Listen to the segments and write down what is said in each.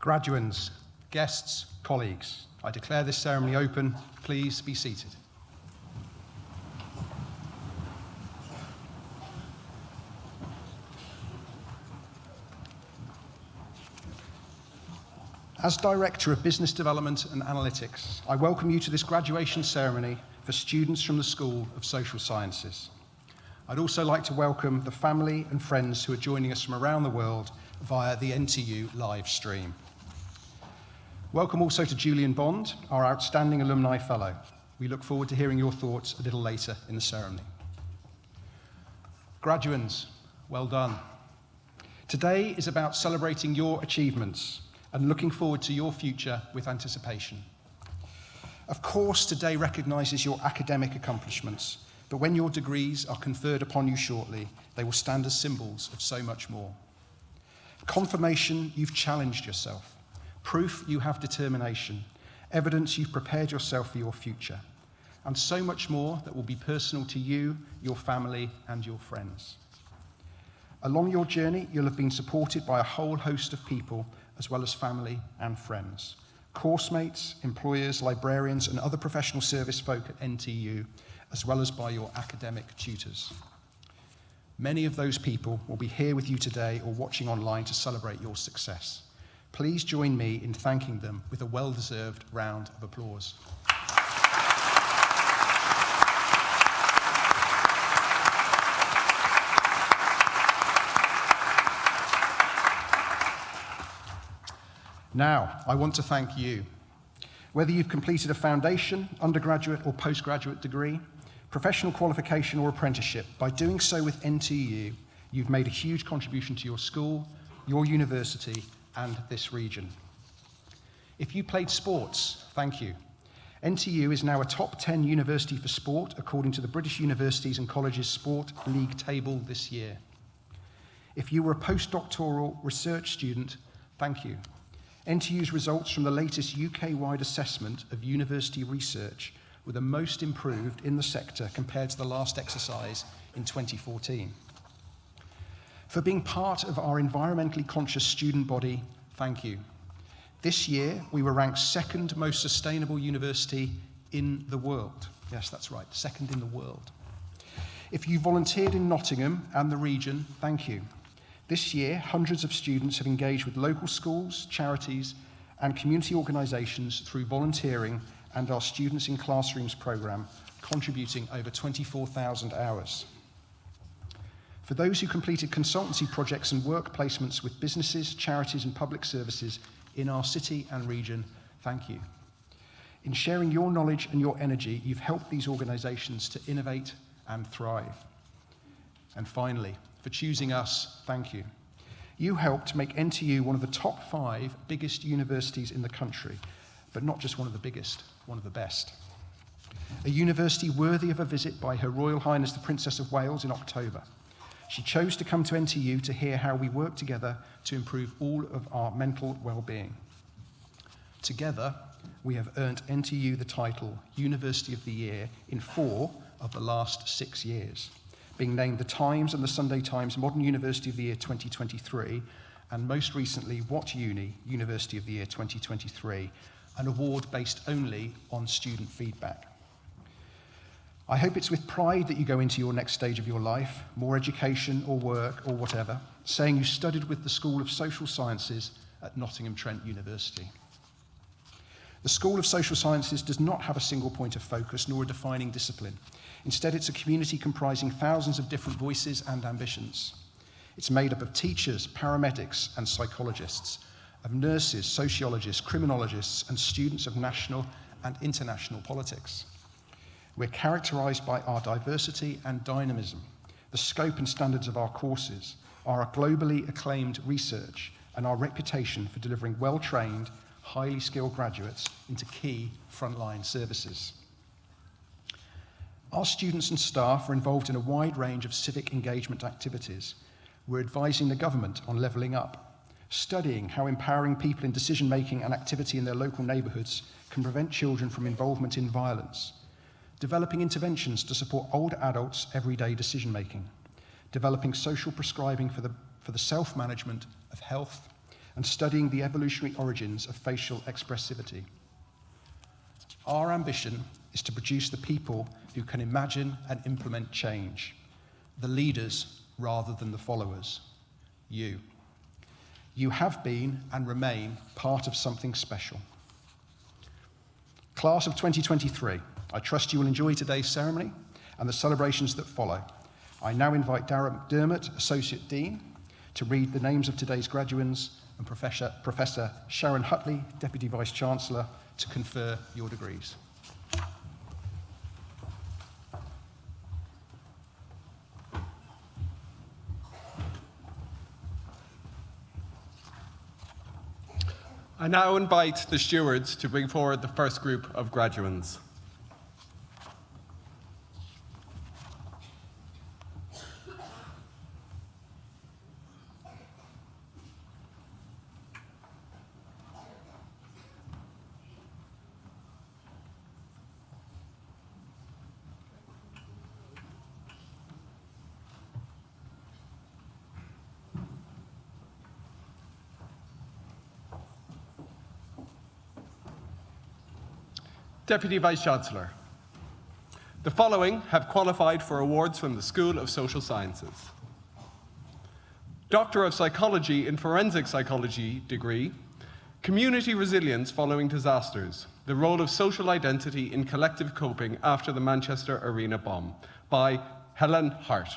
Graduands, guests, colleagues, I declare this ceremony open. Please be seated. As Director of Business Development and Analytics, I welcome you to this graduation ceremony for students from the School of Social Sciences. I'd also like to welcome the family and friends who are joining us from around the world via the NTU live stream. Welcome also to Julian Bond, our outstanding Alumni Fellow. We look forward to hearing your thoughts a little later in the ceremony. Graduands, well done. Today is about celebrating your achievements and looking forward to your future with anticipation. Of course, today recognises your academic accomplishments, but when your degrees are conferred upon you shortly, they will stand as symbols of so much more. Confirmation you've challenged yourself, proof you have determination, evidence you've prepared yourself for your future, and so much more that will be personal to you, your family, and your friends. Along your journey, you'll have been supported by a whole host of people, as well as family and friends, course mates, employers, librarians, and other professional service folk at NTU, as well as by your academic tutors. Many of those people will be here with you today or watching online to celebrate your success. Please join me in thanking them with a well-deserved round of applause. Now, I want to thank you. Whether you've completed a foundation, undergraduate or postgraduate degree, professional qualification or apprenticeship, by doing so with NTU, you've made a huge contribution to your school, your university, and this region. If you played sports, thank you. NTU is now a top 10 university for sport, according to the British Universities and Colleges Sport League table this year. If you were a postdoctoral research student, thank you. NTU's results from the latest UK-wide assessment of university research were the most improved in the sector compared to the last exercise in 2014. For being part of our environmentally conscious student body, thank you. This year, we were ranked second most sustainable university in the world. Yes, that's right, second in the world. If you volunteered in Nottingham and the region, thank you. This year, hundreds of students have engaged with local schools, charities, and community organisations through volunteering and our Students in Classrooms programme, contributing over 24,000 hours. For those who completed consultancy projects and work placements with businesses, charities, and public services in our city and region, thank you. In sharing your knowledge and your energy, you've helped these organisations to innovate and thrive. And finally, for choosing us, thank you. You helped make NTU one of the top 5 biggest universities in the country, but not just one of the biggest, one of the best. A university worthy of a visit by Her Royal Highness the Princess of Wales in October. She chose to come to NTU to hear how we work together to improve all of our mental well-being. Together, we have earned NTU the title University of the Year in 4 of the last 6 years, being named the Times and the Sunday Times Modern University of the Year 2023, and most recently, What Uni University of the Year 2023, an award based only on student feedback. I hope it's with pride that you go into your next stage of your life, more education or work or whatever, saying you studied with the School of Social Sciences at Nottingham Trent University. The School of Social Sciences does not have a single point of focus nor a defining discipline. Instead, it's a community comprising thousands of different voices and ambitions. It's made up of teachers, paramedics, and psychologists, of nurses, sociologists, criminologists, and students of national and international politics. We're characterised by our diversity and dynamism, the scope and standards of our courses, our globally acclaimed research, and our reputation for delivering well-trained, highly skilled graduates into key frontline services. Our students and staff are involved in a wide range of civic engagement activities. We're advising the government on levelling up, studying how empowering people in decision-making and activity in their local neighbourhoods can prevent children from involvement in violence, developing interventions to support older adults' everyday decision-making, developing social prescribing for the self-management of health, and studying the evolutionary origins of facial expressivity. Our ambition is to produce the people who can imagine and implement change, the leaders rather than the followers, you. You have been and remain part of something special. Class of 2023, I trust you will enjoy today's ceremony and the celebrations that follow. I now invite Darren McDermott, Associate Dean, to read the names of today's graduands, and Professor Sharon Hutley, Deputy Vice-Chancellor, to confer your degrees. I now invite the stewards to bring forward the first group of graduands. Deputy Vice-Chancellor, the following have qualified for awards from the School of Social Sciences. Doctor of Psychology in Forensic Psychology degree, Community Resilience Following Disasters, the Role of Social Identity in Collective Coping After the Manchester Arena Bomb, by Helen Hart.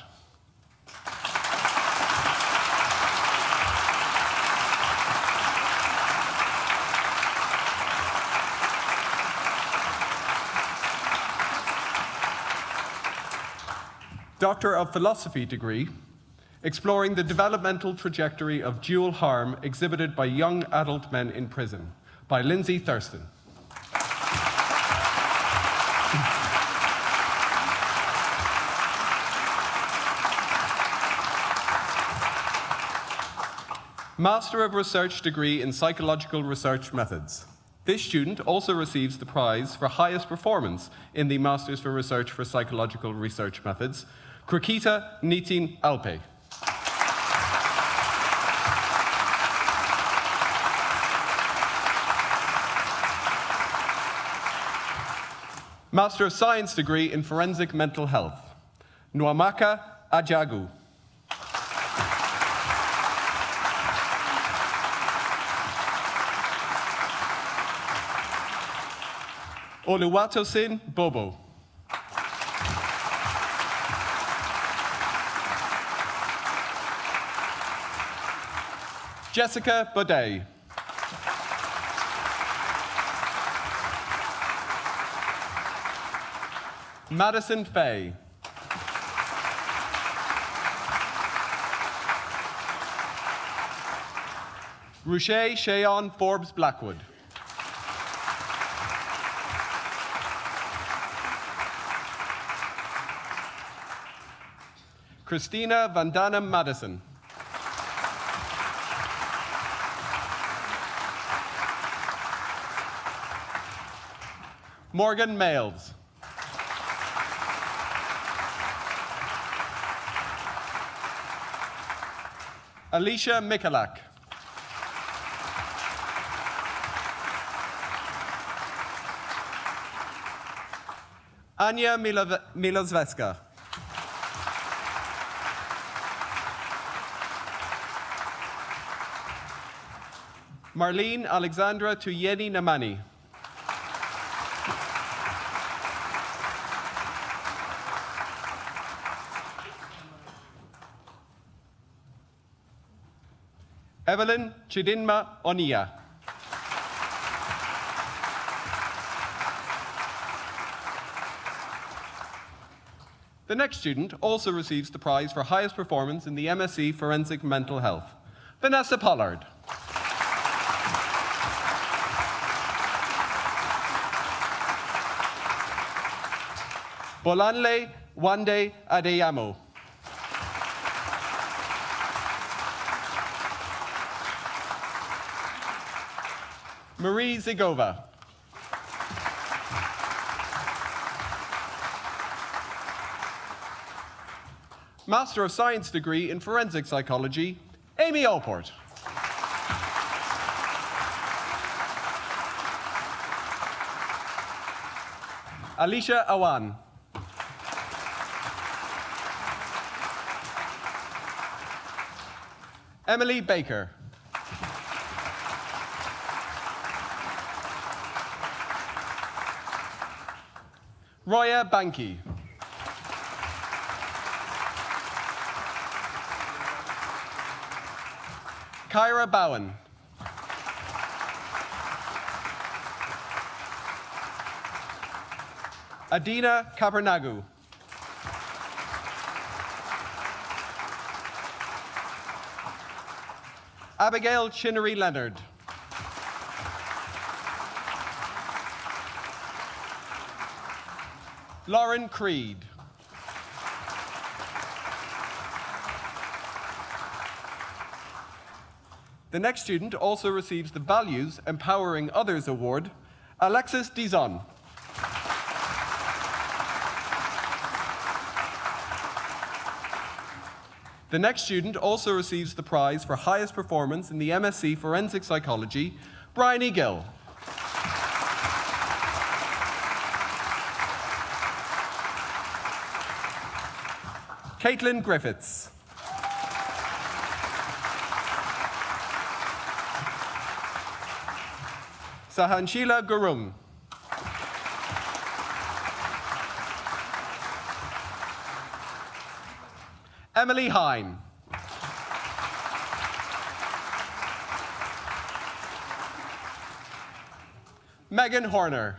Doctor of Philosophy degree, Exploring the Developmental Trajectory of Dual Harm Exhibited by Young Adult Men in Prison, by Lindsay Thurston. Master of Research degree in Psychological Research Methods. This student also receives the prize for highest performance in the Masters for Research for Psychological Research Methods, Krikita Nitin Alpe. Master of Science degree in Forensic Mental Health, Nwamaka Ajagu. Oluwatosin Bobo. Jessica Baudet. Madison Fay. Ruche Sheon Forbes Blackwood. Christina Vandana Madison. Morgan Males. Alicia Mikulak. Anya Milozveska. Marlene Alexandra Tuyeni Namani. Evelyn Chidinma Onia. The next student also receives the prize for highest performance in the MSc Forensic Mental Health, Vanessa Pollard. Bolanle Wande Adeyamo. Marie Zigova. Master of Science degree in Forensic Psychology, Amy Allport. Alicia Awan. Emily Baker. Roya Banky. Kyra Bowen. Adina Kapernagu. Abigail Chinnery Leonard. Lauren Creed. The next student also receives the Values Empowering Others Award, Alexis Dizon. The next student also receives the prize for highest performance in the MSc Forensic Psychology, Bryony Gill. Caitlin Griffiths. Sahanshila Gurung. Emily Hine. Megan Horner.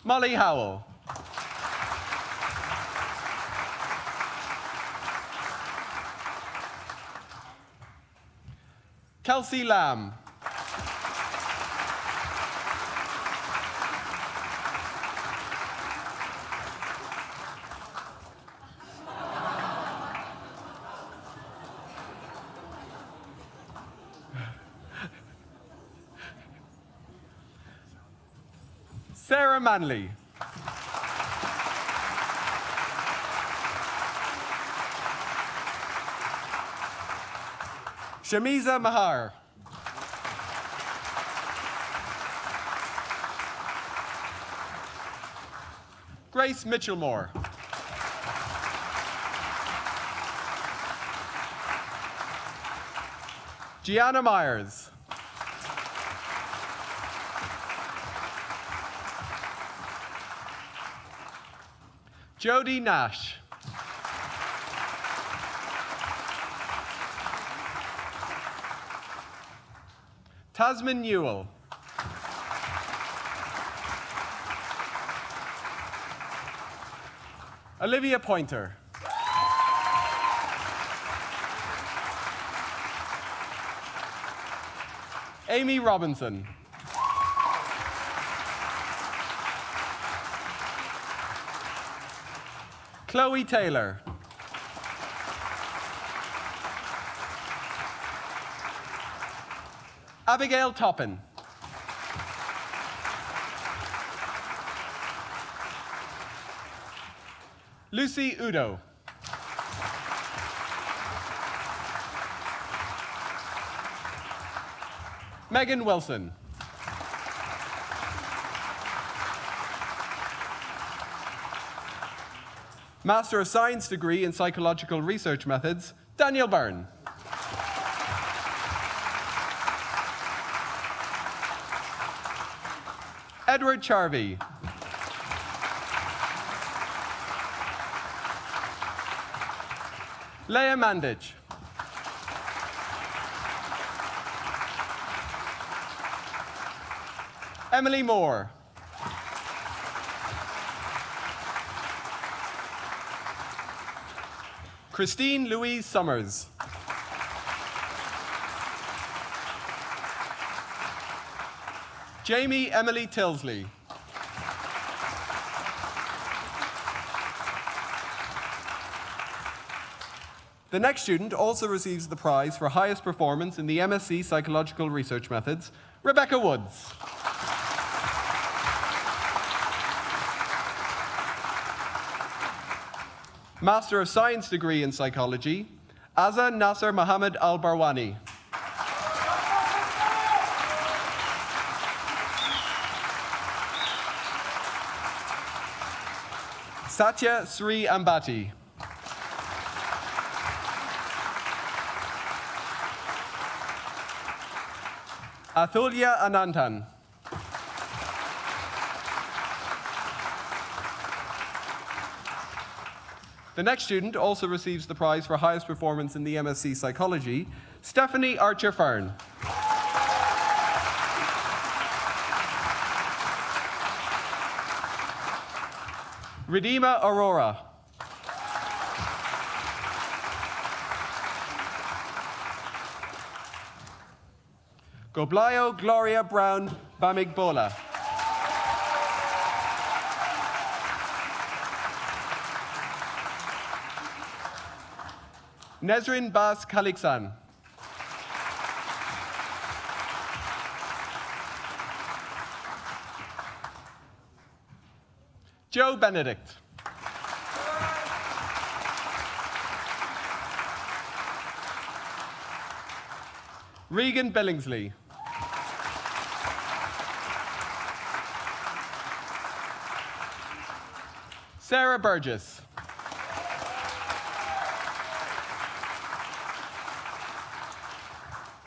Molly Howell. Kelsey Lamb. Sarah Manley. Shamiza Mahar. Grace Mitchellmore. Gianna Myers. Jody Nash. Tasman Newell. Olivia Pointer. Amy Robinson. Chloe Taylor. Abigail Toppin. Lucy Udo. Megan Wilson. Master of Science degree in Psychological Research Methods, Daniel Byrne. Edward Charvey. Leah Mandich. Emily Moore. Christine Louise Summers. Jamie Emily Tilsley. The next student also receives the prize for highest performance in the MSc Psychological Research Methods, Rebecca Woods. Master of Science degree in Psychology, Azza Nasser Mohammed Al-Barwani. Satya Sri Ambati. Athulya Anantan. The next student also receives the prize for highest performance in the MSc Psychology, Stephanie Archer-Fern. Redeema Aurora. Goblayo Gloria Brown Bamigbola. Nezrin Bas Kaliksan. Joe Benedict. Regan Billingsley. Sarah Burgess.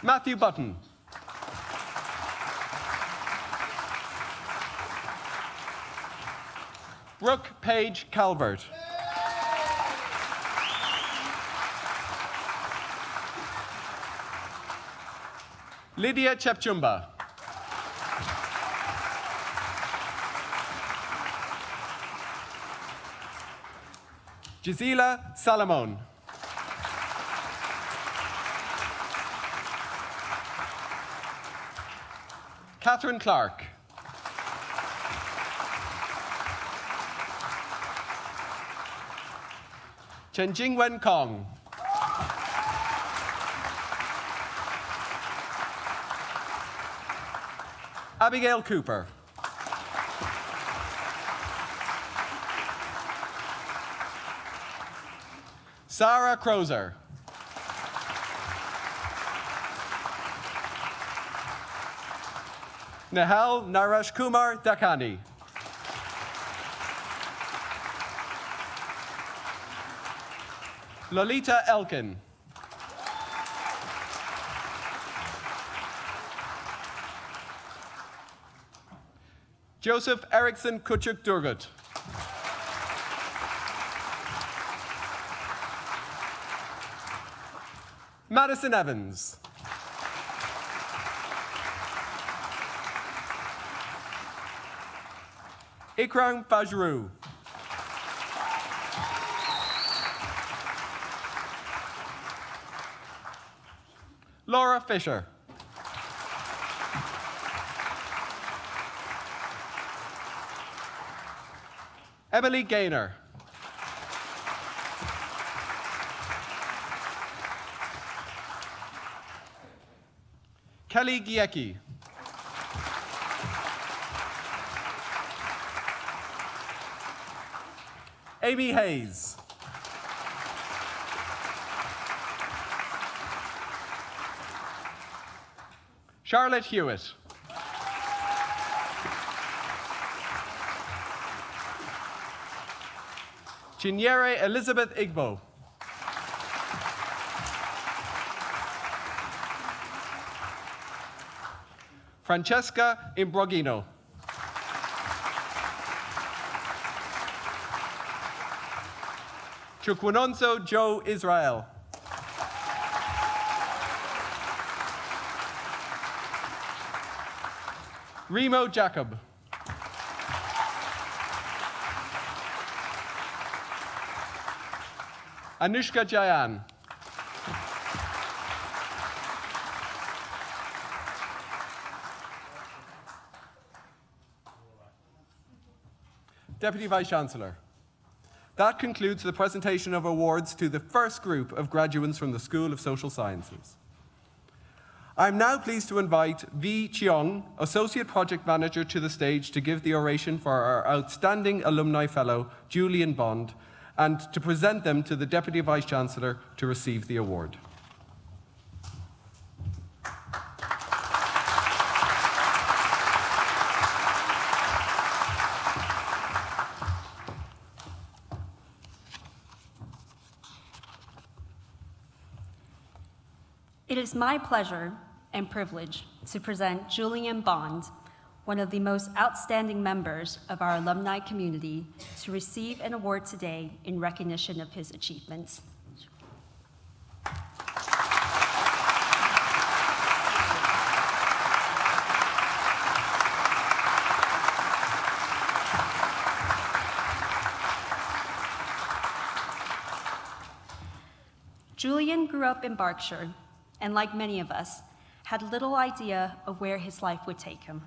Matthew Button. Brooke Page Calvert. Lydia Chepchumba. Gisela Salomon. Catherine Clark. Chen Jingwen Kong. Abigail Cooper. Sarah Crozer. Nehal Naresh Kumar Dakani. Lolita Elkin. Joseph Erickson Kuchuk Durgut. Madison Evans. Ikram Fajru. Laura Fisher. Emily Gaynor. Kelly Giecki. Amy Hayes. Charlotte Hewitt. Chinyere Elizabeth Igbo. Francesca Imbrogino. Chukwunonso Joe Israel. Remo Jacob. Anushka Jayan. Deputy Vice-Chancellor. That concludes the presentation of awards to the first group of graduates from the School of Social Sciences. I'm now pleased to invite Vi Cheong, Associate Project Manager, to the stage to give the oration for our outstanding alumni fellow, Julian Bond, and to present them to the Deputy Vice-Chancellor to receive the award. It is my pleasure and privilege to present Julian Bond, one of the most outstanding members of our alumni community, to receive an award today in recognition of his achievements. Julian grew up in Berkshire, and like many of us, had little idea of where his life would take him.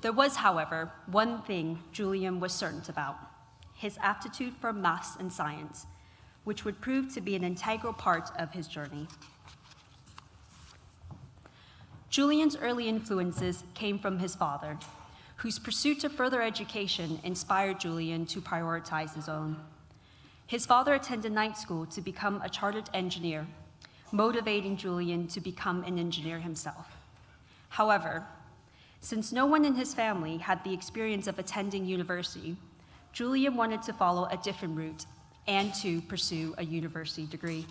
There was, however, one thing Julian was certain about: his aptitude for maths and science, which would prove to be an integral part of his journey. Julian's early influences came from his father, whose pursuit of further education inspired Julian to prioritize his own. His father attended night school to become a chartered engineer, motivating Julian to become an engineer himself. However, since no one in his family had the experience of attending university, Julian wanted to follow a different route and to pursue a university degree.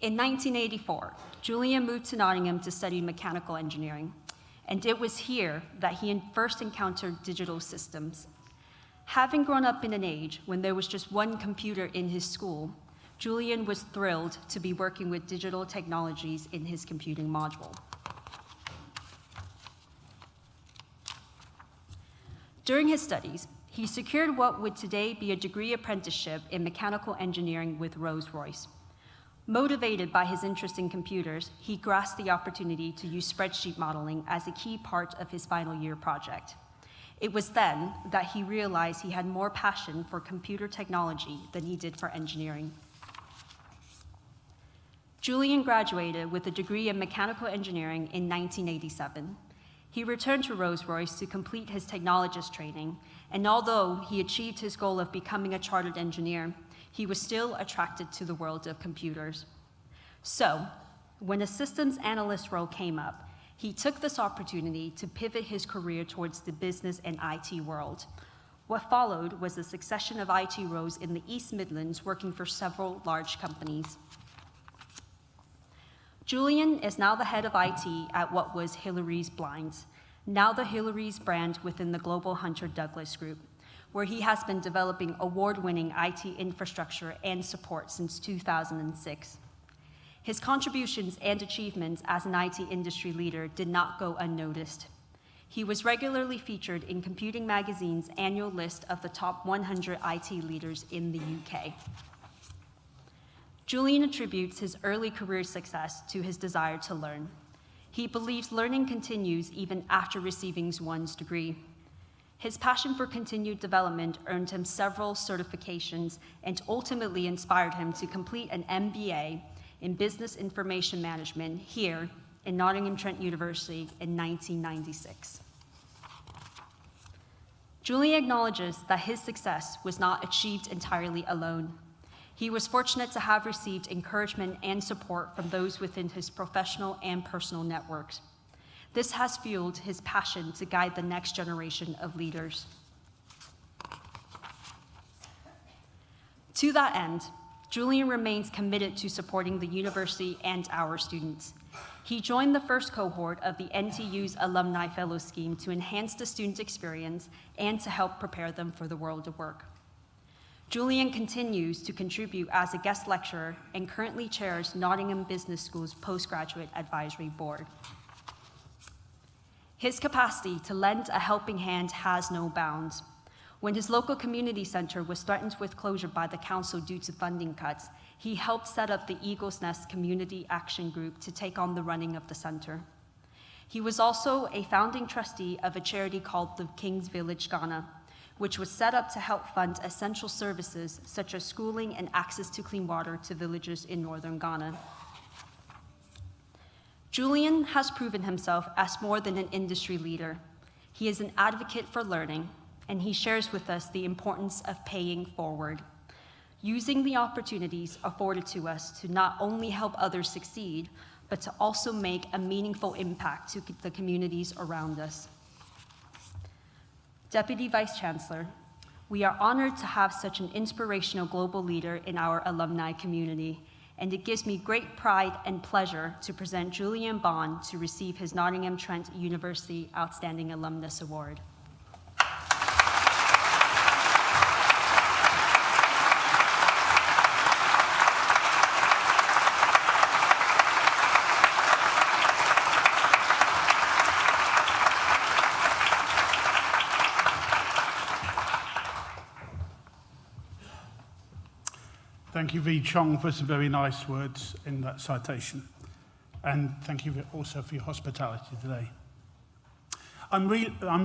In 1984, Julian moved to Nottingham to study mechanical engineering, and it was here that he first encountered digital systems. Having grown up in an age when there was just one computer in his school, Julian was thrilled to be working with digital technologies in his computing module. During his studies, he secured what would today be a degree apprenticeship in mechanical engineering with Rolls-Royce. Motivated by his interest in computers, he grasped the opportunity to use spreadsheet modeling as a key part of his final year project. It was then that he realized he had more passion for computer technology than he did for engineering. Julian graduated with a degree in mechanical engineering in 1987. He returned to Rolls-Royce to complete his technologist training, and although he achieved his goal of becoming a chartered engineer, he was still attracted to the world of computers. So, when a systems analyst role came up, he took this opportunity to pivot his career towards the business and IT world. What followed was a succession of IT roles in the East Midlands, working for several large companies. Julian is now the head of IT at what was Hillary's Blinds, now the Hillary's brand within the global Hunter Douglas Group, where he has been developing award-winning IT infrastructure and support since 2006. His contributions and achievements as an IT industry leader did not go unnoticed. He was regularly featured in Computing Magazine's annual list of the top 100 IT leaders in the UK. Julian attributes his early career success to his desire to learn. He believes learning continues even after receiving one's degree. His passion for continued development earned him several certifications and ultimately inspired him to complete an MBA in Business Information Management here in Nottingham Trent University in 1996. Julian acknowledges that his success was not achieved entirely alone. He was fortunate to have received encouragement and support from those within his professional and personal networks. This has fueled his passion to guide the next generation of leaders. To that end, Julian remains committed to supporting the university and our students. He joined the first cohort of the NTU's Alumni Fellow Scheme to enhance the student experience and to help prepare them for the world of work. Julian continues to contribute as a guest lecturer and currently chairs Nottingham Business School's Postgraduate Advisory Board. His capacity to lend a helping hand has no bounds. When his local community center was threatened with closure by the council due to funding cuts, he helped set up the Eagle's Nest Community Action Group to take on the running of the center. He was also a founding trustee of a charity called the King's Village Ghana, which was set up to help fund essential services such as schooling and access to clean water to villagers in northern Ghana. Julian has proven himself as more than an industry leader. He is an advocate for learning, and he shares with us the importance of paying forward, using the opportunities afforded to us to not only help others succeed, but to also make a meaningful impact to the communities around us. Deputy Vice Chancellor, we are honored to have such an inspirational global leader in our alumni community, and it gives me great pride and pleasure to present Julian Bond to receive his Nottingham Trent University Outstanding Alumnus Award. Thank you, V. Chong, for some very nice words in that citation. And thank you also for your hospitality today. I'm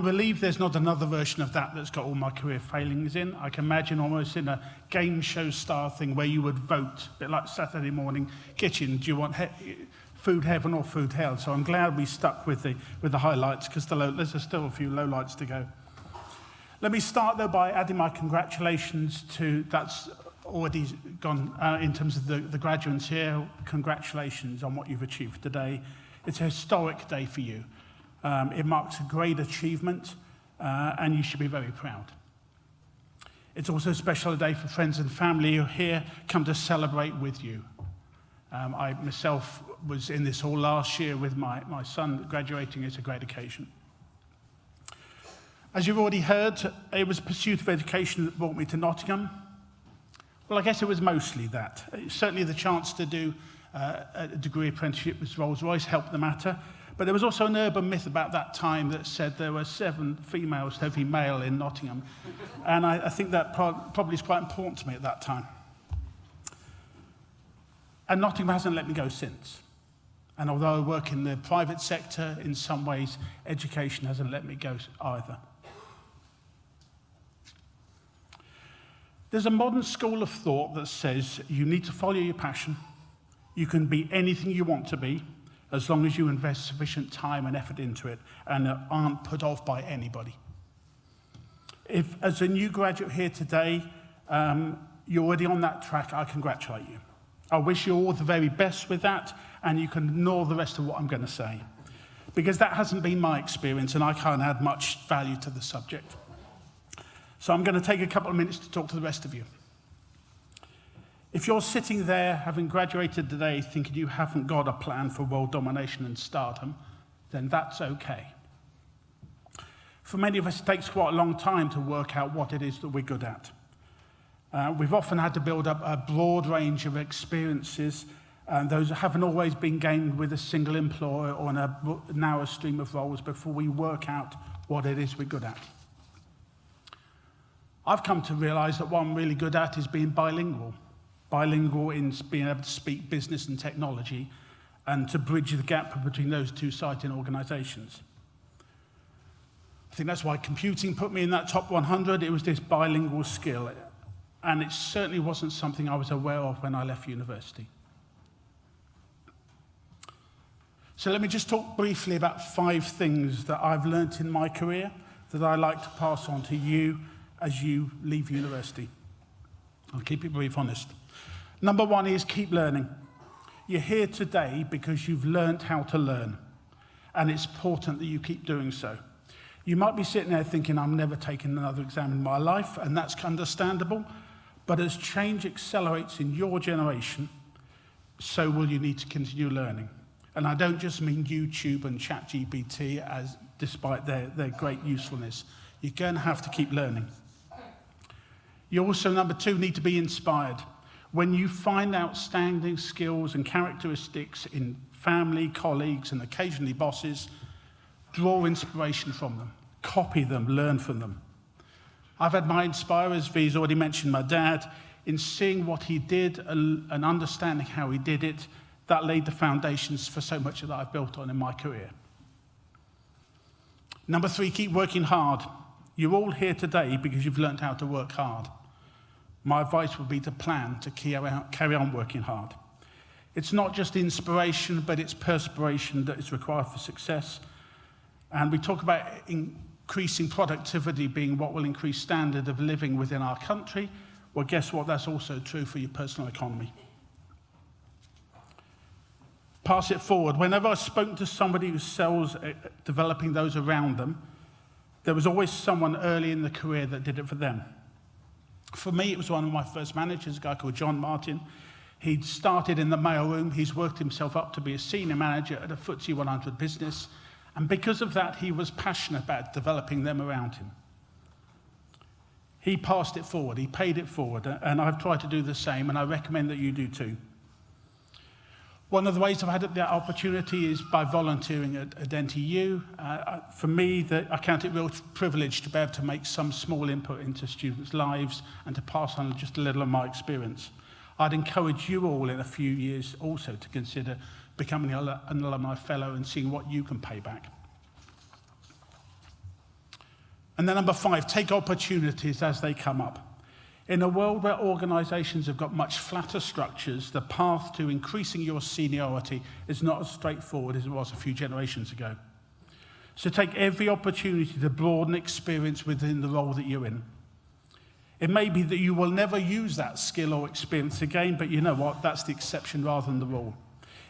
relieved there's not another version of that that's got all my career failings in. I can imagine almost in a game show style thing where you would vote, a bit like Saturday morning kitchen, do you want food heaven or food hell? So I'm glad we stuck with the highlights, because there's still a few lowlights to go. Let me start, though, by adding my congratulations to, that's already gone in terms of the graduates here. Congratulations on what you've achieved today. It's a historic day for you. It marks a great achievement, and you should be very proud. It's also a special day for friends and family who are here, come to celebrate with you. I myself was in this hall last year with my son graduating. It's a great occasion. As you've already heard, it was pursuit of education that brought me to Nottingham. Well, I guess it was mostly that. Certainly the chance to do a degree apprenticeship with Rolls-Royce helped the matter. But there was also an urban myth about that time that said there were 7 females to every male in Nottingham. And I think that probably is quite important to me at that time. And Nottingham hasn't let me go since. And although I work in the private sector, in some ways, education hasn't let me go either. There's a modern school of thought that says you need to follow your passion. You can be anything you want to be, as long as you invest sufficient time and effort into it and aren't put off by anybody. If, as a new graduate here today, you're already on that track, I congratulate you. I wish you all the very best with that, and you can ignore the rest of what I'm going to say, because that hasn't been my experience, and I can't add much value to the subject. So I'm going to take a couple of minutes to talk to the rest of you. If you're sitting there, having graduated today, thinking you haven't got a plan for world domination and stardom, then that's okay. For many of us, it takes quite a long time to work out what it is that we're good at. We've often had to build up a broad range of experiences, and those haven't always been gained with a single employer or in a narrow stream of roles before we work out what it is we're good at. I've come to realize that what I'm really good at is being bilingual. Bilingual in being able to speak business and technology, and to bridge the gap between those two sites in organizations. I think that's why computing put me in that top 100. It was this bilingual skill, and it certainly wasn't something I was aware of when I left university. So let me just talk briefly about 5 things that I've learnt in my career that I'd like to pass on to you as you leave university. I'll keep it brief, honest. Number 1 is keep learning. You're here today because you've learnt how to learn, and it's important that you keep doing so. You might be sitting there thinking, I'm never taking another exam in my life, and that's understandable, but as change accelerates in your generation, so will you need to continue learning. And I don't just mean YouTube and ChatGPT, as despite their great usefulness. You're going to have to keep learning. You also, number 2, need to be inspired. When you find outstanding skills and characteristics in family, colleagues, and occasionally bosses, draw inspiration from them, copy them, learn from them. I've had my inspirers, V's already mentioned my dad, in seeing what he did and understanding how he did it. That laid the foundations for so much that I've built on in my career. Number 3, keep working hard. You're all here today because you've learned how to work hard. My advice would be to plan to carry on working hard. It's not just inspiration, but it's perspiration that is required for success. And we talk about increasing productivity being what will increase standard of living within our country. Well, guess what? That's also true for your personal economy. Pass it forward. Whenever I spoke to somebody who sells, developing those around them, there was always someone early in the career that did it for them. For me, it was one of my first managers, a guy called John Martin. He'd started in the mailroom. He's worked himself up to be a senior manager at a FTSE 100 business. And because of that, he was passionate about developing them around him. He passed it forward. He paid it forward. And I've tried to do the same, and I recommend that you do too. One of the ways I've had that opportunity is by volunteering at NTU. For me, I count it a real privilege to be able to make some small input into students' lives and to pass on just a little of my experience. I'd encourage you all in a few years also to consider becoming an Alumni Fellow and seeing what you can pay back. And then number 5, take opportunities as they come up. In a world where organisations have got much flatter structures, the path to increasing your seniority is not as straightforward as it was a few generations ago. So take every opportunity to broaden experience within the role that you're in. It may be that you will never use that skill or experience again, but you know what? That's the exception rather than the rule.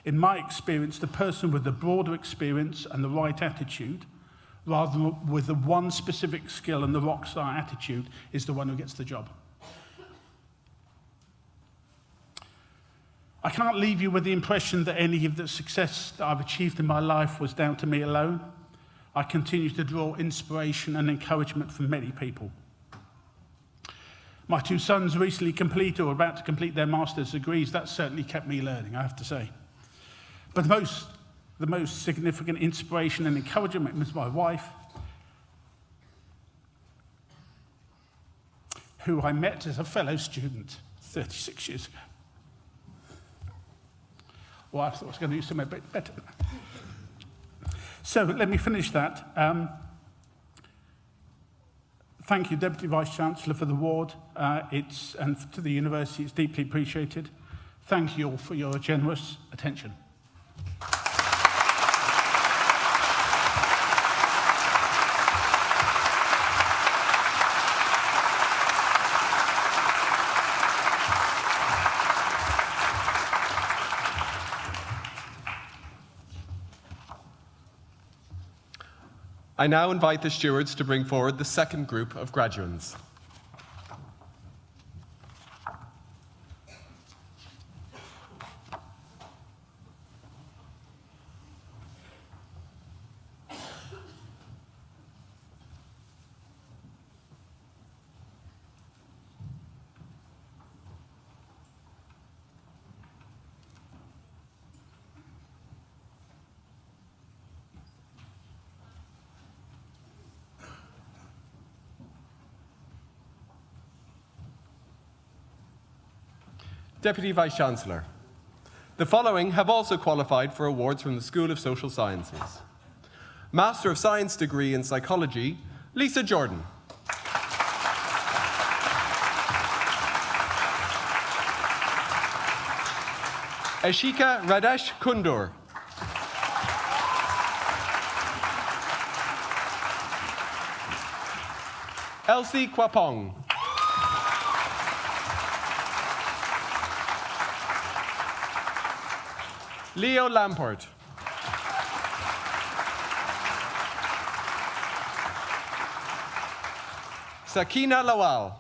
In my experience, the person with the broader experience and the right attitude, rather than with the one specific skill and the rock star attitude, is the one who gets the job. I can't leave you with the impression that any of the success that I've achieved in my life was down to me alone. I continue to draw inspiration and encouragement from many people. My 2 sons recently completed or are about to complete their master's degrees. That certainly kept me learning, I have to say. But the most significant inspiration and encouragement was my wife, who I met as a fellow student 36 years ago. Well, I thought I was going to do something a bit better. So let me finish that. Thank you, Deputy Vice-Chancellor, for the award. And to the university, it's deeply appreciated. Thank you all for your generous attention. I now invite the stewards to bring forward the second group of graduands. Deputy Vice-Chancellor, the following have also qualified for awards from the School of Social Sciences. Master of Science degree in Psychology, Lisa Jordan. Ashika Radesh Kundur. Elsie Kwapong. Leo Lamport. Sakina Lawal.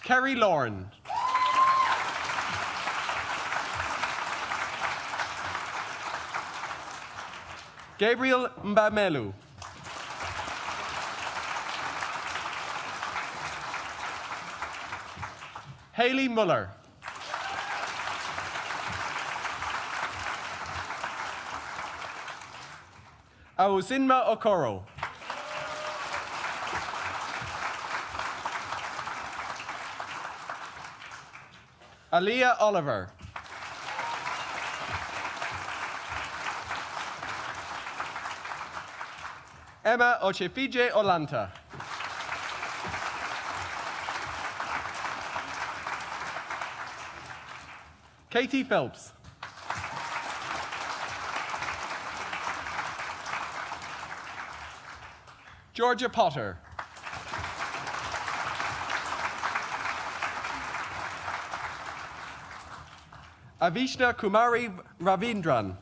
Kerry Lauren. Gabriel Mbamelu. Haley Muller. Ausinma Okoro. Aliyah Oliver. Emma Ochefije Olanta. Katie Phelps. Georgia Potter. Avishna Kumari Ravindran.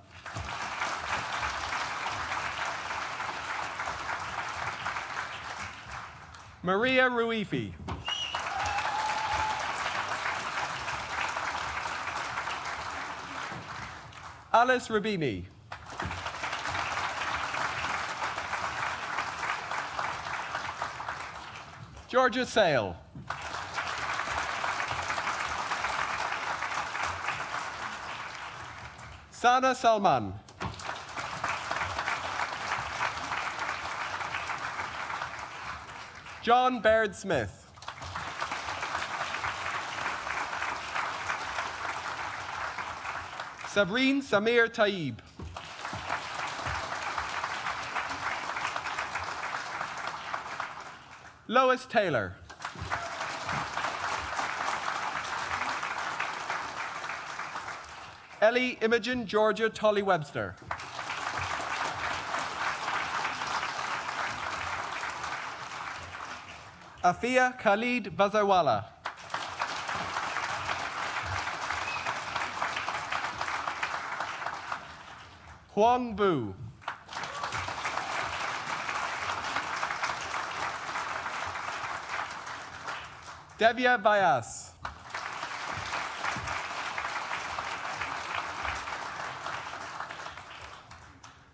Maria Ruifi. Alice Rubini. Georgia Sale. Sana Salman. John Baird Smith. Sabrine Samir Taib. Lois Taylor. Ellie Imogen Georgia Tolley Webster. Afia Khalid Bazarwala. Huang Bu. Devya Vyas.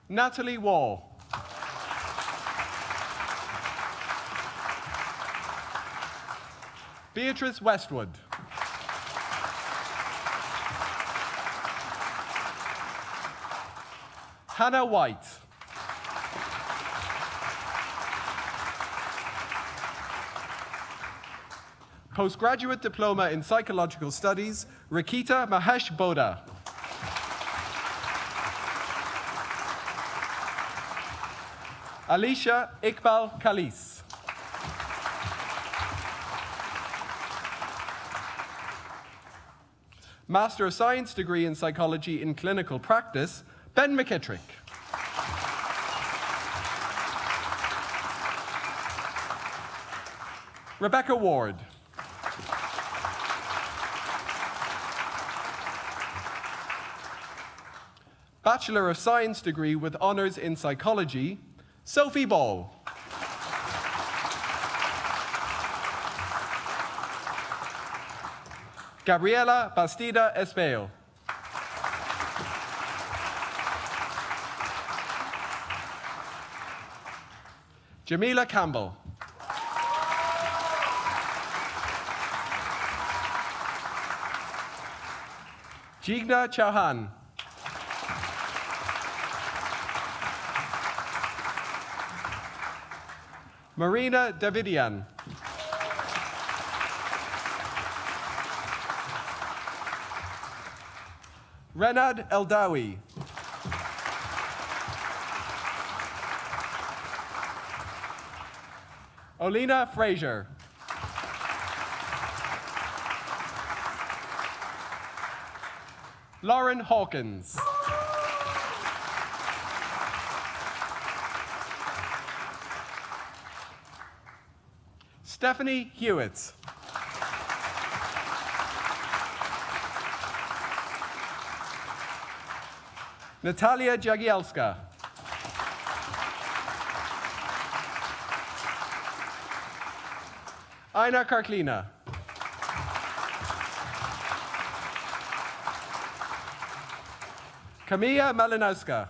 Natalie Wall. Beatrice Westwood. Hannah White. Postgraduate Diploma in Psychological Studies, Rakita Mahesh Boda. Alicia Iqbal Khalis. Master of Science degree in Psychology in Clinical Practice, Ben McKittrick. Rebecca Ward. Bachelor of Science degree with honors in Psychology, Sophie Ball. Gabriela Bastida Espeo. Jamila Campbell. Jigna Chauhan. Marina Davidian. Renad Eldawi. Olina Fraser. Lauren Hawkins. Stephanie Hewitt. Natalia Jagielska. Aina Karklina. Camilla Malinowska.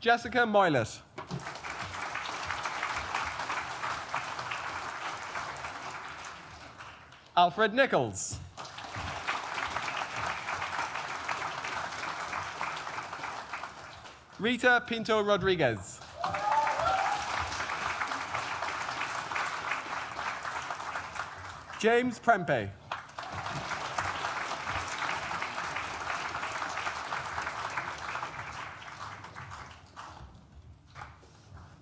Jessica Moylet. Alfred Nichols. Rita Pinto Rodriguez. James Prempe.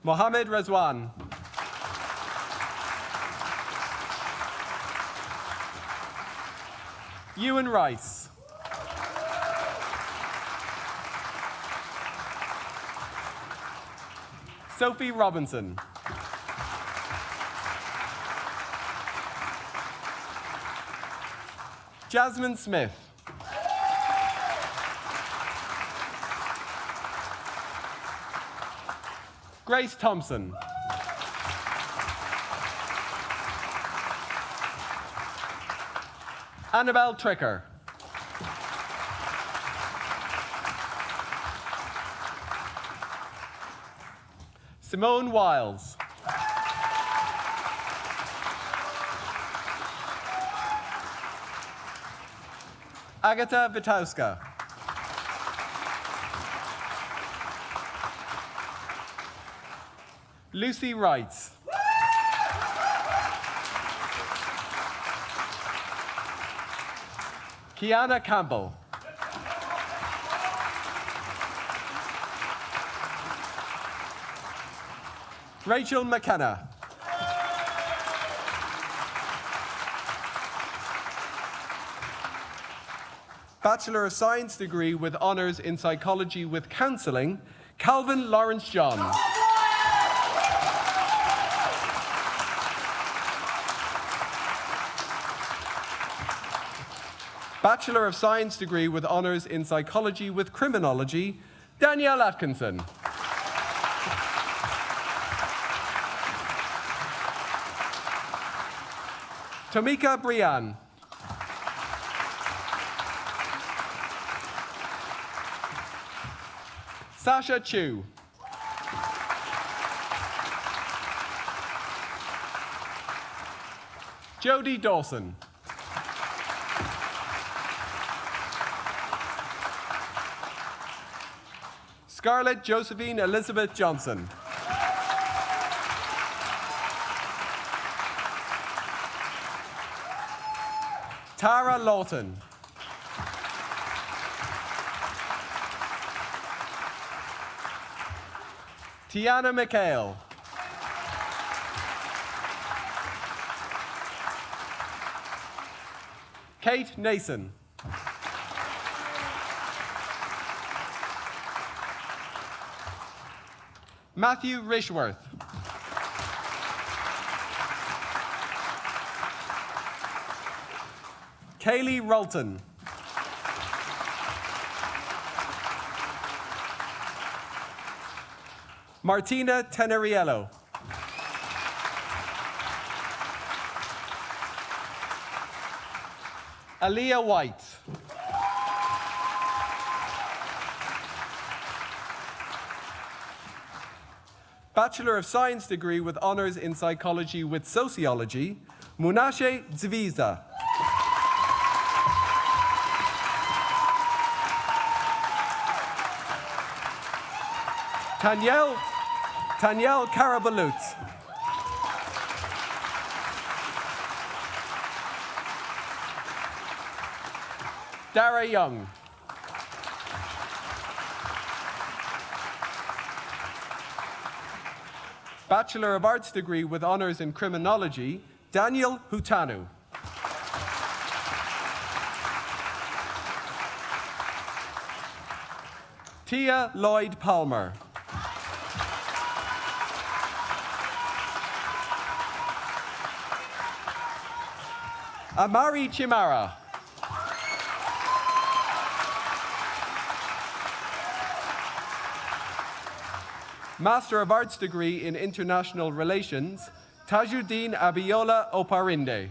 Mohammed Rezwan. Ewan Rice. Sophie Robinson. Jasmine Smith. Grace Thompson. Annabelle Tricker. Simone Wiles. Agata Witowska. Lucy Wright. Kiana Campbell. Rachel McKenna. Bachelor of Science degree with honours in Psychology with Counselling, Calvin Lawrence John. Bachelor of Science degree with honours in Psychology with Criminology, Danielle Atkinson. Tomika Brian. Sasha Chu. Jodie Dawson. Scarlett Josephine Elizabeth Johnson. Tara Lawton. Tiana McHale. Kate Nason. Matthew Rishworth. Kaylee Rolton. Martina Teneriello. Aaliyah White. Bachelor of Science degree with honours in Psychology with Sociology, Munashe Zviza. Tanyel Karabalut. Dara Young. Bachelor of Arts degree with honours in Criminology, Daniel Hutanu. Tia Lloyd Palmer. Amari Chimara. Master of Arts degree in International Relations, Tajuddin Abiola Oparinde.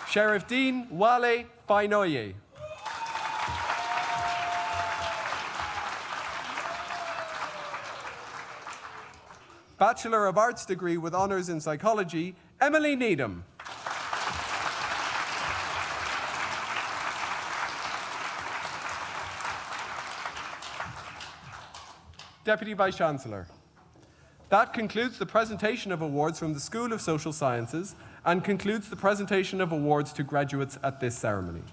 Sheriff Dean Wale Bainoye. Bachelor of Arts degree with honours in Psychology, Emily Needham. Deputy Vice-Chancellor. That concludes the presentation of awards from the School of Social Sciences and concludes the presentation of awards to graduates at this ceremony.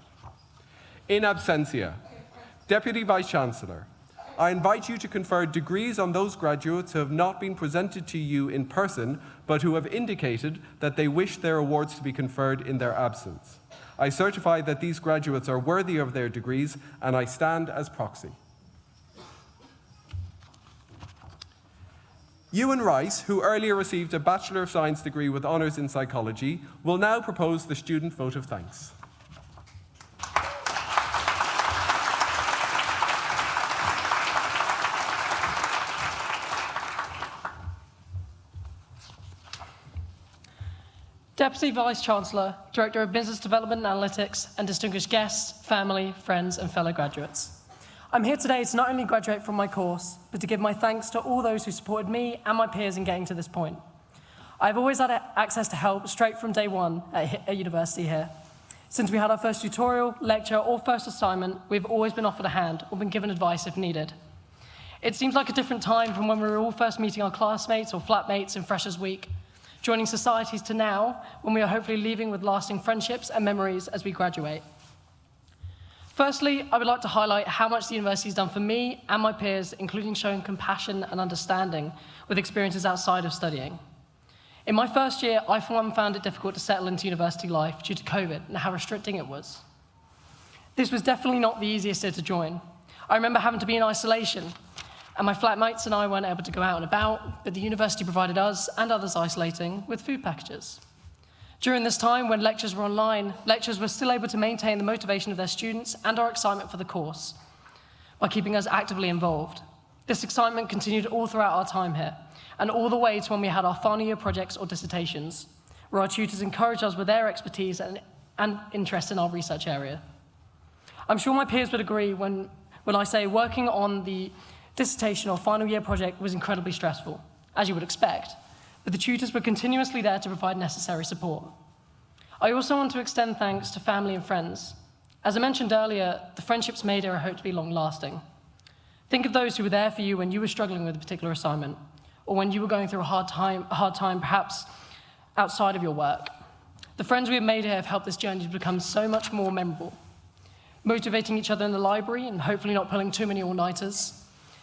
In absentia, Deputy Vice-Chancellor, I invite you to confer degrees on those graduates who have not been presented to you in person, but who have indicated that they wish their awards to be conferred in their absence. I certify that these graduates are worthy of their degrees, and I stand as proxy. Ewan Rice, who earlier received a Bachelor of Science degree with honours in Psychology, will now propose the student vote of thanks. Deputy Vice-Chancellor, Director of Business Development and Analytics, and distinguished guests, family, friends, and fellow graduates. I'm here today to not only graduate from my course, but to give my thanks to all those who supported me and my peers in getting to this point. I've always had access to help straight from day one at university here. Since we had our first tutorial, lecture, or first assignment, we've always been offered a hand or been given advice if needed. It seems like a different time from when we were all first meeting our classmates or flatmates in Freshers' Week, joining societies to now, when we are hopefully leaving with lasting friendships and memories as we graduate. Firstly, I would like to highlight how much the university has done for me and my peers, including showing compassion and understanding with experiences outside of studying. In my first year, I for one found it difficult to settle into university life due to COVID and how restricting it was. This was definitely not the easiest year to join. I remember having to be in isolation, and my flatmates and I weren't able to go out and about, but the university provided us and others isolating with food packages. During this time, when lectures were online, lecturers were still able to maintain the motivation of their students and our excitement for the course by keeping us actively involved. This excitement continued all throughout our time here, and all the way to when we had our final year projects or dissertations, where our tutors encouraged us with their expertise and interest in our research area. I'm sure my peers would agree when I say working on the dissertation or final year project was incredibly stressful, as you would expect, but the tutors were continuously there to provide necessary support. I also want to extend thanks to family and friends. As I mentioned earlier, the friendships made here are hoped to be long-lasting. Think of those who were there for you when you were struggling with a particular assignment, or when you were going through a hard time perhaps outside of your work. The friends we have made here have helped this journey to become so much more memorable. Motivating each other in the library and hopefully not pulling too many all-nighters.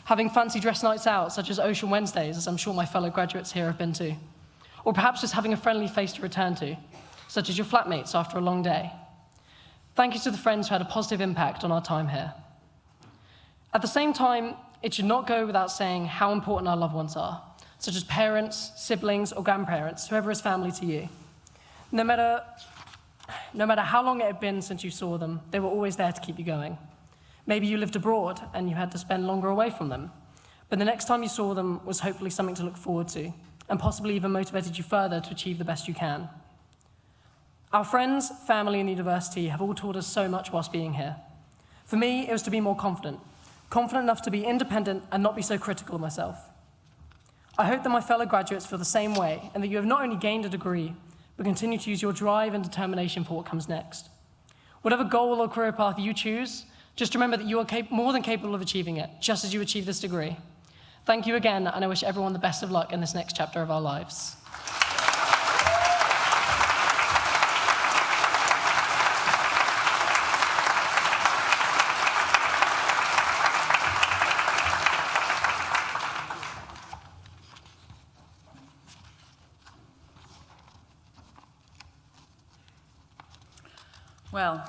Having fancy dress nights out, such as Ocean Wednesdays, as I'm sure my fellow graduates here have been to. Or perhaps just having a friendly face to return to, such as your flatmates after a long day. Thank you to the friends who had a positive impact on our time here. At the same time, it should not go without saying how important our loved ones are, such as parents, siblings, or grandparents, whoever is family to you. No matter how long it had been since you saw them, they were always there to keep you going. Maybe you lived abroad and you had to spend longer away from them, but the next time you saw them was hopefully something to look forward to, and possibly even motivated you further to achieve the best you can. Our friends, family, and university have all taught us so much whilst being here. For me, it was to be more confident enough to be independent and not be so critical of myself. I hope that my fellow graduates feel the same way, and that you have not only gained a degree, but continue to use your drive and determination for what comes next. Whatever goal or career path you choose, just remember that you are more than capable of achieving it, just as you achieved this degree. Thank you again, and I wish everyone the best of luck in this next chapter of our lives. Well,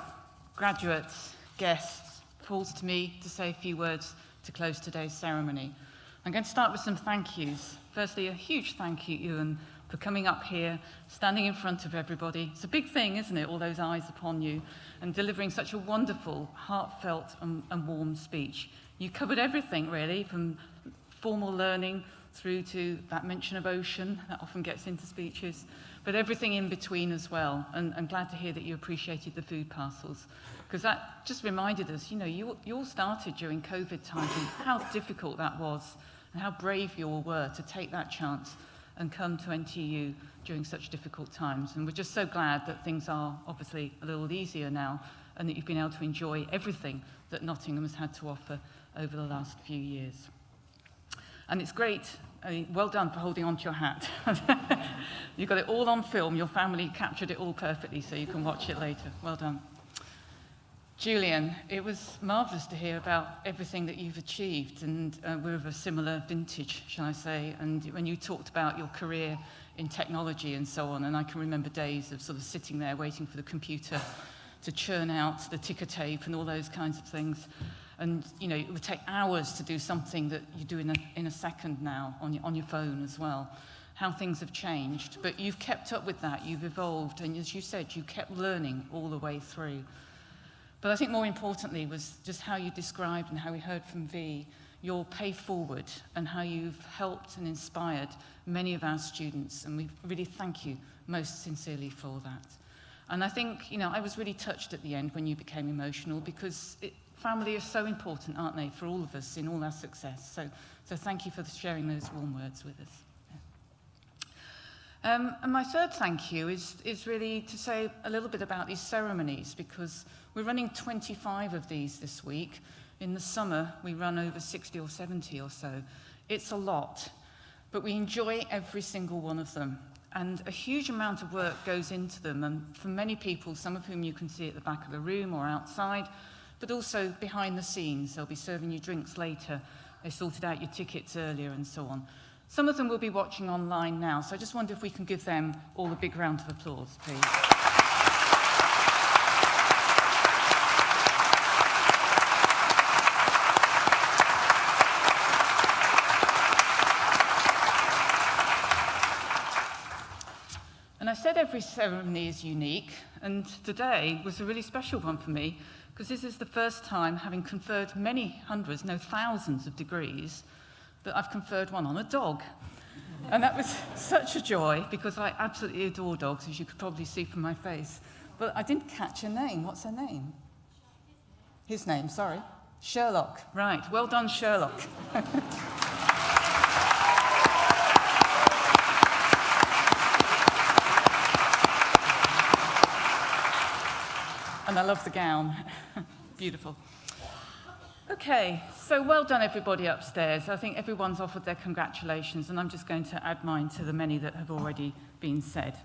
graduates, guests, falls to me to say a few words to close today's ceremony. I'm going to start with some thank yous. Firstly, a huge thank you, Ewan, for coming up here, standing in front of everybody. It's a big thing, isn't it, all those eyes upon you, and delivering such a wonderful, heartfelt and warm speech. You covered everything, really, from formal learning through to that mention of ocean that often gets into speeches, but everything in between as well. And I'm glad to hear that you appreciated the food parcels, because that just reminded us, you all started during COVID times and how difficult that was and how brave you all were to take that chance and come to NTU during such difficult times. And we're just so glad that things are obviously a little easier now and that you've been able to enjoy everything that Nottingham has had to offer over the last few years. And it's great. Well done for holding on to your hat. You got it all on film. Your family captured it all perfectly, so you can watch it later. Well done. Julian, it was marvellous to hear about everything that you've achieved, and we're of a similar vintage, shall I say, and when you talked about your career in technology and so on, and I can remember days of sort of sitting there waiting for the computer to churn out the ticker tape and all those kinds of things. And it would take hours to do something that you do in a second now on your phone as well. How things have changed, but you've kept up with that, you've evolved, and as you said, you kept learning all the way through. But I think more importantly was just how you described and how we heard from V, your pay forward and how you've helped and inspired many of our students, and we really thank you most sincerely for that. And I think, you know, I was really touched at the end when you became emotional, because family are so important, aren't they, for all of us in all our success. So thank you for sharing those warm words with us. And my third thank you is really to say a little bit about these ceremonies, because we're running 25 of these this week. In the summer, we run over 60 or 70 or so. It's a lot, but we enjoy every single one of them. And a huge amount of work goes into them. And for many people, some of whom you can see at the back of the room or outside, but also behind the scenes. They'll be serving you drinks later. They sorted out your tickets earlier and so on. Some of them will be watching online now, so I just wonder if we can give them all a big round of applause, please. And I said every ceremony is unique, and today was a really special one for me, because this is the first time, having conferred many hundreds, no thousands of degrees, that I've conferred one on a dog. And that was such a joy, because I absolutely adore dogs, as you could probably see from my face. But I didn't catch her name. What's her name? His name, sorry. Sherlock. Right. Well done, Sherlock. And I love the gown. Beautiful. Okay, so well done everybody upstairs. I think everyone's offered their congratulations, and I'm just going to add mine to the many that have already been said.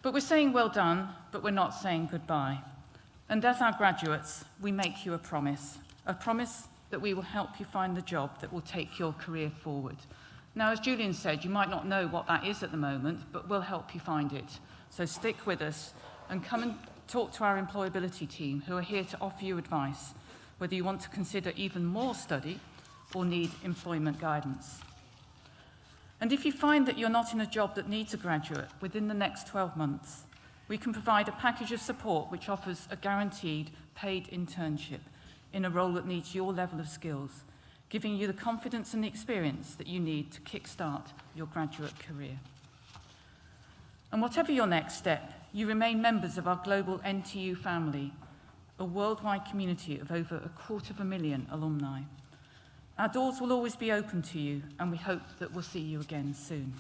But we're saying well done, but we're not saying goodbye. And as our graduates, we make you a promise that we will help you find the job that will take your career forward. Now, as Julian said, you might not know what that is at the moment, but we'll help you find it. So stick with us and come and talk to our employability team, who are here to offer you advice, whether you want to consider even more study or need employment guidance. And if you find that you're not in a job that needs a graduate within the next 12 months, we can provide a package of support which offers a guaranteed paid internship in a role that needs your level of skills, giving you the confidence and the experience that you need to kickstart your graduate career. And whatever your next step, you remain members of our global NTU family, a worldwide community of over 250,000 alumni. Our doors will always be open to you, and we hope that we'll see you again soon.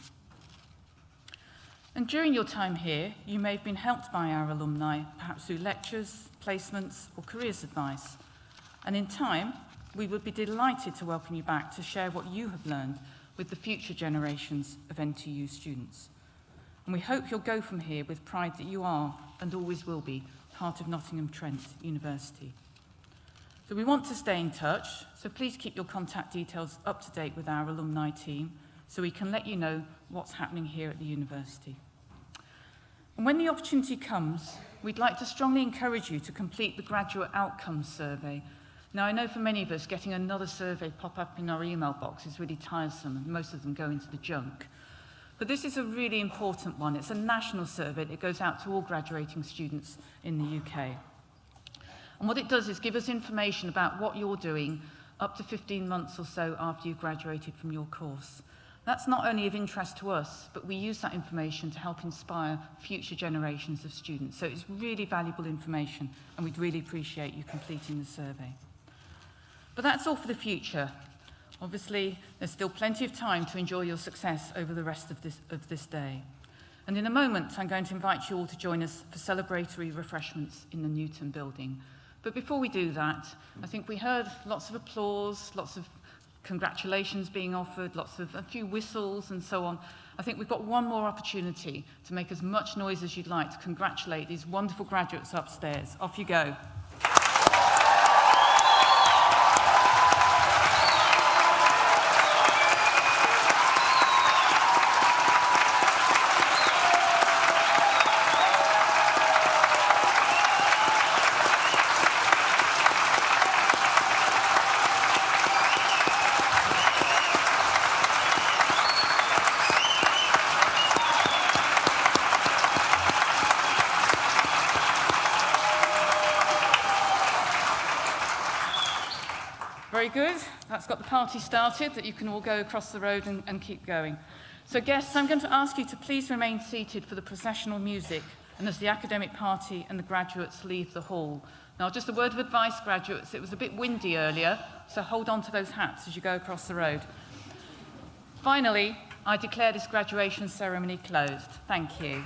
And during your time here, you may have been helped by our alumni, perhaps through lectures, placements, or careers advice. And in time, we would be delighted to welcome you back to share what you have learned with the future generations of NTU students. And we hope you'll go from here with pride that you are, and always will be, part of Nottingham Trent University. So we want to stay in touch, so please keep your contact details up to date with our alumni team, so we can let you know what's happening here at the university. And when the opportunity comes, we'd like to strongly encourage you to complete the Graduate Outcomes Survey. Now, I know for many of us, getting another survey pop up in our email box is really tiresome, and most of them go into the junk. But this is a really important one. It's a national survey that goes out to all graduating students in the UK. And what it does is give us information about what you're doing up to 15 months or so after you've graduated from your course. That's not only of interest to us, but we use that information to help inspire future generations of students. So it's really valuable information, and we'd really appreciate you completing the survey. But that's all for the future. Obviously, there's still plenty of time to enjoy your success over the rest of this day. And in a moment, I'm going to invite you all to join us for celebratory refreshments in the Newton building. But before we do that, I think we heard lots of applause, lots of congratulations being offered, a few whistles and so on. I think we've got one more opportunity to make as much noise as you'd like to congratulate these wonderful graduates upstairs. Off you go. Very good. That's got the party started, that you can all go across the road and keep going. So guests, I'm going to ask you to please remain seated for the processional music and as the academic party and the graduates leave the hall. Now, just a word of advice, graduates, it was a bit windy earlier, so hold on to those hats as you go across the road. Finally, I declare this graduation ceremony closed. Thank you.